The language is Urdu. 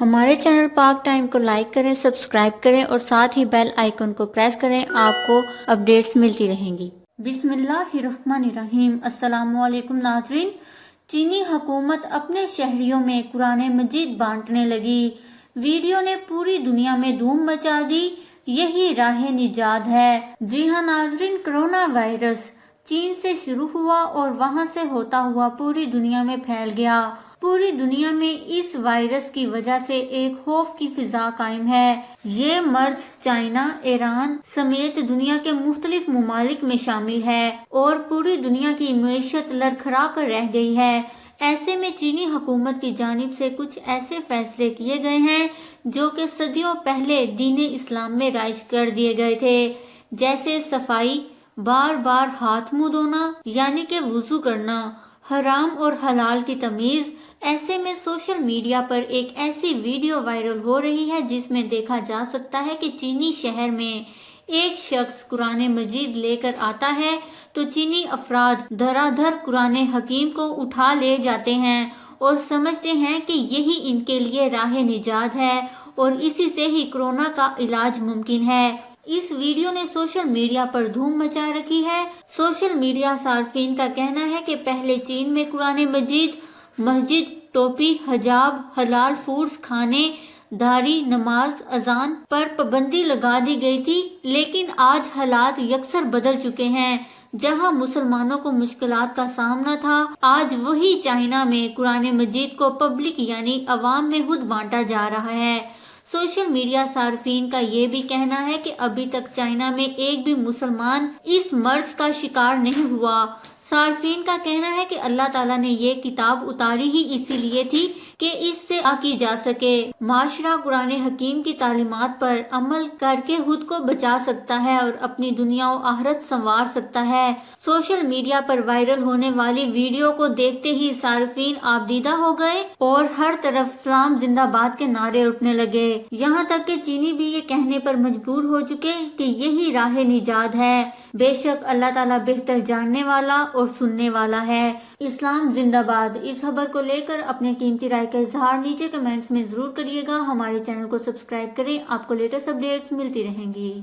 ہمارے چینل پاک ٹائم کو لائک کریں، سبسکرائب کریں اور ساتھ ہی بیل آئیکن کو پریس کریں، آپ کو اپڈیٹس ملتی رہیں گی۔ بسم اللہ الرحمن الرحیم۔ السلام علیکم ناظرین۔ چینی حکومت اپنے شہریوں میں قرآن مجید بانٹنے لگی۔ ویڈیو نے پوری دنیا میں دھوم مچا دی، یہی راہ نجات ہے۔ جی ہاں ناظرین، کرونا وائرس چین سے شروع ہوا اور وہاں سے ہوتا ہوا پوری دنیا میں پھیل گیا۔ پوری دنیا میں اس وائرس کی وجہ سے ایک خوف کی فضا قائم ہے۔ یہ مرض چائنا، ایران سمیت دنیا کے مختلف ممالک میں شامل ہے اور پوری دنیا کی معیشت لڑکھڑا کر رہ گئی ہے۔ ایسے میں چینی حکومت کی جانب سے کچھ ایسے فیصلے کیے گئے ہیں جو کہ صدیوں پہلے دین اسلام میں رائج کر دیے گئے تھے، جیسے صفائی، بار بار ہاتھ منہ دھونا یعنی کہ وضو کرنا، حرام اور حلال کی تمیز۔ ایسے میں سوشل میڈیا پر ایک ایسی ویڈیو وائرل ہو رہی ہے جس میں دیکھا جا سکتا ہے کہ چینی شہر میں ایک شخص قرآن مجید لے کر آتا ہے تو چینی افراد دھڑا دھڑ قرآن حکیم کو اٹھا لے جاتے ہیں اور سمجھتے ہیں کہ یہی ان کے لیے راہ نجات ہے اور اسی سے ہی کورونا کا علاج ممکن ہے۔ اس ویڈیو نے سوشل میڈیا پر دھوم مچا رکھی ہے۔ سوشل میڈیا صارفین کا کہنا ہے کہ پہلے چین میں قرآن مجید، مسجد، ٹوپی، حجاب، حلال فوڈز کھانے، داڑھی، نماز، اذان پر پابندی لگا دی گئی تھی، لیکن آج حالات یکسر بدل چکے ہیں۔ جہاں مسلمانوں کو مشکلات کا سامنا تھا، آج وہی چائنا میں قرآن مجید کو پبلک یعنی عوام میں خود بانٹا جا رہا ہے۔ سوشل میڈیا صارفین کا یہ بھی کہنا ہے کہ ابھی تک چائنا میں ایک بھی مسلمان اس مرض کا شکار نہیں ہوا۔ صارفین کا کہنا ہے کہ اللہ تعالیٰ نے یہ کتاب اتاری ہی اسی لیے تھی کہ اس سے کی جا سکے۔ معاشرہ قرآن حکیم کی تعلیمات پر عمل کر کے خود کو بچا سکتا ہے اور اپنی دنیا و آخرت سنوار سکتا ہے۔ سوشل میڈیا پر وائرل ہونے والی ویڈیو کو دیکھتے ہی صارفین آبدیدہ ہو گئے اور ہر طرف اسلام زندہ باد کے نعرے اٹھنے لگے۔ یہاں تک کہ چینی بھی یہ کہنے پر مجبور ہو چکے کہ یہی راہ نجات ہے۔ بے شک اللہ تعالیٰ بہتر جاننے والا اور سننے والا ہے۔ اسلام زندہ باد۔ اس خبر کو لے کر اپنے قیمتی رائے کا اظہار نیچے کمنٹس میں ضرور کریے گا۔ ہمارے چینل کو سبسکرائب کریں، آپ کو لیٹسٹ اپڈیٹس ملتی رہیں گی۔